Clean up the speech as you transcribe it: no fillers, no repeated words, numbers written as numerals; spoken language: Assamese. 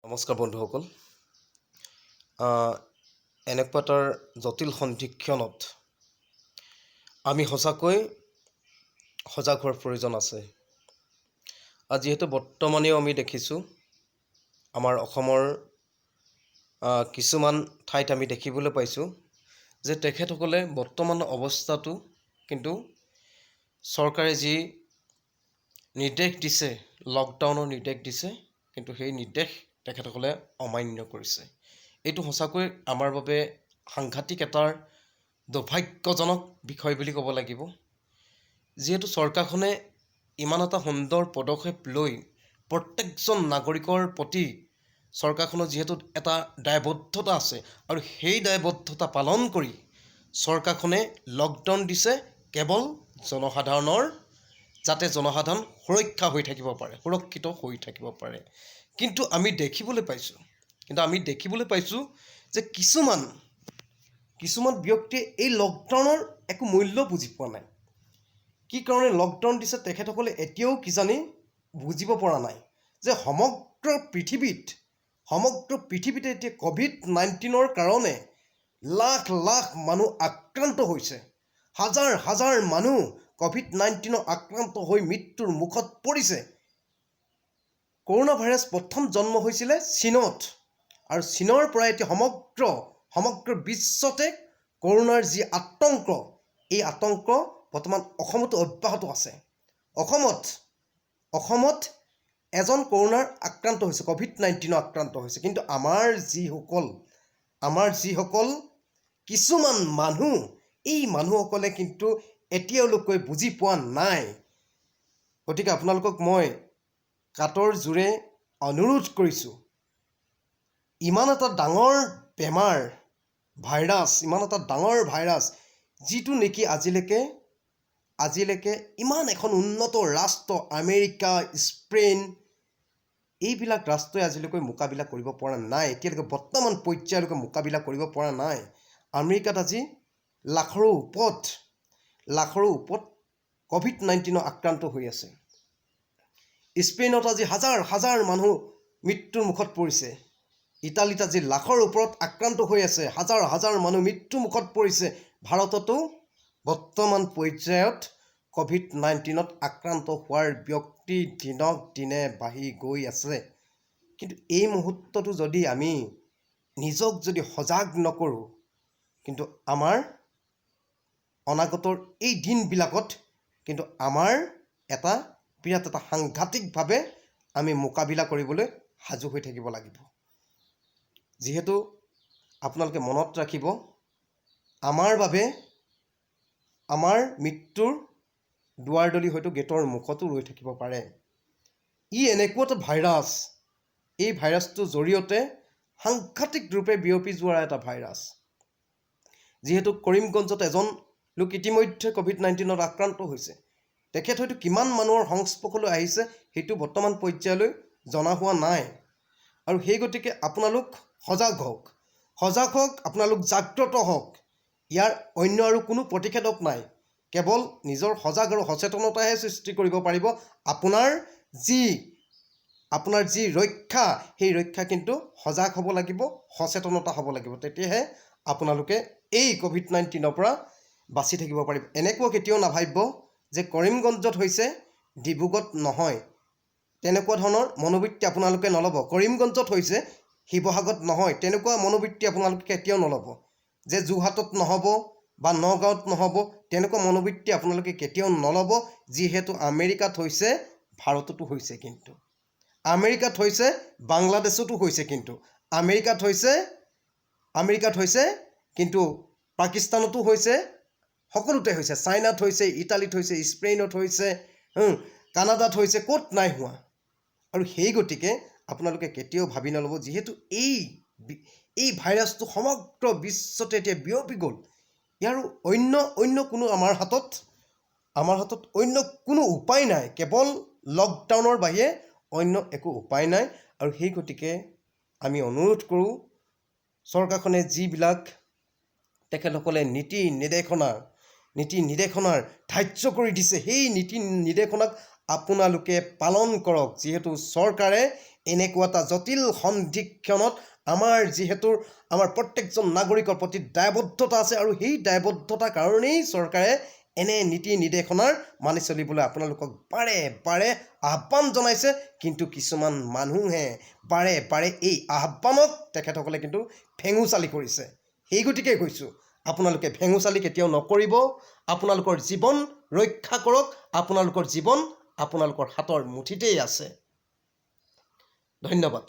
নমস্কাৰ বন্ধুসকল। এনেকুৱা এটাৰ জটিল সন্ধিক্ষণত আমি সঁচাকৈ সজাগ হোৱাৰ প্ৰয়োজন আছে। যিহেতু বৰ্তমানেও আমি দেখিছোঁ আমাৰ অসমৰ কিছুমান ঠাইত আমি দেখিবলৈ পাইছোঁ যে তেখেতসকলে বৰ্তমান অৱস্থাটো কিন্তু চৰকাৰে যি নিৰ্দেশ দিছে, লকডাউনৰ নিৰ্দেশ দিছে, কিন্তু সেই নিৰ্দেশ তেখেতসকলে অমান্য কৰিছে। এইটো সঁচাকৈ আমাৰ বাবে সাংঘাতিক এটাৰ দুৰ্ভাগ্যজনক বিষয় বুলি ক'ব লাগিব। যিহেতু চৰকাৰখনে ইমান এটা সুন্দৰ পদক্ষেপ লৈ প্ৰত্যেকজন নাগৰিকৰ প্ৰতি চৰকাৰখনৰ যিহেতু এটা দায়বদ্ধতা আছে আৰু সেই দায়বদ্ধতা পালন কৰি চৰকাৰখনে লকডাউন দিছে কেৱল জনসাধাৰণৰ, যাতে জনসাধাৰণ সুৰক্ষিত হৈ থাকিব পাৰে। কিন্তু আমি দেখিবলৈ পাইছোঁ যে কিছুমান ব্যক্তিয়ে এই লকডাউনৰ একো মূল্য বুজি পোৱা নাই। কি কাৰণে লকডাউন দিছে তেখেতসকলে এতিয়াও কিজানি বুজিব পৰা নাই যে সমগ্ৰ পৃথিৱীতে এতিয়া COVID-19ৰ কাৰণে লাখ লাখ মানুহ আক্ৰান্ত হৈছে। হাজাৰ মানুহ COVID-19 আক্ৰান্ত হৈ মৃত্যুৰ মুখত পৰিছে। কৰোনা ভাইৰাছ প্ৰথম জন্ম হৈছিলে চীনত, আৰু চীনৰ পৰা এতিয়া সমগ্ৰ বিশ্বতে কৰোনাৰ যি আতংক, এই আতংক বৰ্তমান অসমতো অব্যাহত আছে। অসমত এজন কৰোনাৰ আক্ৰান্ত হৈছে, COVID-19 আক্ৰান্ত হৈছে, কিন্তু আমাৰ যিসকল কিছুমান মানুহ, এই মানুহসকলে কিন্তু এতিয়ালৈকে বুজি পোৱা নাই। গতিকে আপোনালোকক মই কাটৰ জোৰে অনুৰোধ কৰিছোঁ, ইমান এটা ডাঙৰ বেমাৰ, ইমান এটা ডাঙৰ ভাইৰাছ, যিটো নেকি আজিলৈকে ইমান এখন উন্নত ৰাষ্ট্ৰ আমেৰিকা, স্পেইন, এইবিলাক ৰাষ্ট্ৰই আজিলৈকে মোকাবিলা কৰিব পৰা নাই। এতিয়ালৈকে বৰ্তমান পৰ্যায়লৈকে মোকাবিলা কৰিব পৰা নাই। আমেৰিকাত আজি লাখৰো ওপৰত COVID-19 আক্ৰান্ত হৈ আছে। স্পেইনত আজি হাজাৰ মানুহ মৃত্যুৰ মুখত পৰিছে। ইটালীত আজি লাখৰ ওপৰত আক্ৰান্ত হৈ আছে, হাজাৰ মানুহ মৃত্যুৰ মুখত পৰিছে। ভাৰততো বৰ্তমান পৰ্যায়ত COVID-19 আক্ৰান্ত হোৱাৰ ব্যক্তি দিনক দিনে বাঢ়ি গৈ আছে। কিন্তু এই মুহূৰ্তটো যদি আমি নিজক সজাগ নকৰোঁ, কিন্তু আমাৰ অনাগতৰ এই দিনবিলাকত কিন্তু আমাৰ বিৰাট এটা সাংঘাতিকভাৱে আমি মোকাবিলা কৰিবলৈ সাজু হৈ থাকিব লাগিব। যিহেতু আপোনালোকে মনত ৰাখিব, আমাৰ বাবে আমাৰ মৃত্যুৰ দুৱাৰদলি হয়তো গেটৰ মুখতো ৰৈ থাকিব পাৰে। ই এনেকুৱা এটা ভাইৰাছ, এই ভাইৰাছটোৰ জৰিয়তে সাংঘাতিক ৰূপে বিয়পি যোৱাৰ এটা ভাইৰাছ। যিহেতু কৰিমগঞ্জত এজন লোক ইতিমধ্যে COVID-19 আক্ৰান্ত হৈছে। তেখেত হয়তো কিমান মানুহৰ সংস্পৰ্শলৈ আহিছে সেইটো বৰ্তমান পৰ্যায়লৈ জনা হোৱা নাই। আৰু সেই গতিকে আপোনালোক সজাগ হওক, আপোনালোক জাগ্ৰত হওক। ইয়াৰ অন্য আৰু কোনো প্ৰতিষেধক নাই। কেৱল নিজৰ সজাগ আৰু সচেতনতাহে সৃষ্টি কৰিব পাৰিব। আপোনাৰ যি ৰক্ষা, সেই ৰক্ষা কিন্তু সজাগ হ'ব লাগিব, সচেতনতা হ'ব লাগিব। তেতিয়াহে আপোনালোকে এই COVID-19 পৰা বাচি থাকিব পাৰিব। এনেকুৱা কেতিয়াও নাভাবিব যে কৰিমগঞ্জত হৈছে, ডিব্ৰুগড়ত নহয়। তেনেকুৱা ধৰণৰ মনোবৃত্তি আপোনালোকে নল'ব। কৰিমগঞ্জত হৈছে, শিৱসাগৰত নহয়, তেনেকুৱা মনোবৃত্তি আপোনালোকে কেতিয়াও নল'ব। যে যোৰহাটত নহ'ব বা নগাঁৱত নহ'ব, তেনেকুৱা মনোবৃত্তি আপোনালোকে কেতিয়াও নল'ব। যিহেতু আমেৰিকাত হৈছে, ভাৰততো হৈছে, কিন্তু আমেৰিকাত হৈছে, বাংলাদেশতো হৈছে, কিন্তু আমেৰিকাত হৈছে, কিন্তু পাকিস্তানতো হৈছে, সকলোতে হৈছে, চাইনাত হৈছে, ইটালীত হৈছে, স্পেইনত হৈছে, কানাডাত হৈছে, ক'ত নাই হোৱা। আৰু সেই গতিকে আপোনালোকে কেতিয়াও ভাবি নল'ব, যিহেতু এই ভাইৰাছটো সমগ্ৰ বিশ্বতে এতিয়া বিয়পি গ'ল। ইয়াৰ অন্য কোনো আমাৰ হাতত অন্য কোনো উপায় নাই, কেৱল লকডাউনৰ বাহিৰে অন্য একো উপায় নাই। আৰু সেই গতিকে আমি অনুৰোধ কৰোঁ, চৰকাৰখনে যিবিলাক তেখেতসকলে নীতি নিৰ্দেশনাৰ ধাৰ্য কৰি দিছে, সেই নীতি নিৰ্দেশনাক আপোনালোকে পালন কৰক, যিহেতু চৰকাৰে এনেকুৱা এটা জটিল সন্ধিক্ষণত আমাৰ প্ৰত্যেকজন নাগৰিকৰ প্ৰতি দায়বদ্ধতা আছে, আৰু সেই দায়বদ্ধতাৰ কাৰণেই চৰকাৰে এনে নীতি নিৰ্দেশনাৰ মানি চলিবলৈ আপোনালোকক বাৰে বাৰে আহ্বান জনাইছে। কিন্তু কিছুমান মানুহে বাৰে বাৰে এই আহ্বানক তেখেতসকলে কিন্তু ভেঙুচালি কৰিছে। সেই গতিকে কৈছোঁ, আপোনালোকে ভেঙুচালি কেতিয়াও নকৰিব। আপোনালোকৰ জীৱন ৰক্ষা কৰক। আপোনালোকৰ জীৱন আপোনালোকৰ হাতৰ মুঠিতেই আছে। ধন্যবাদ।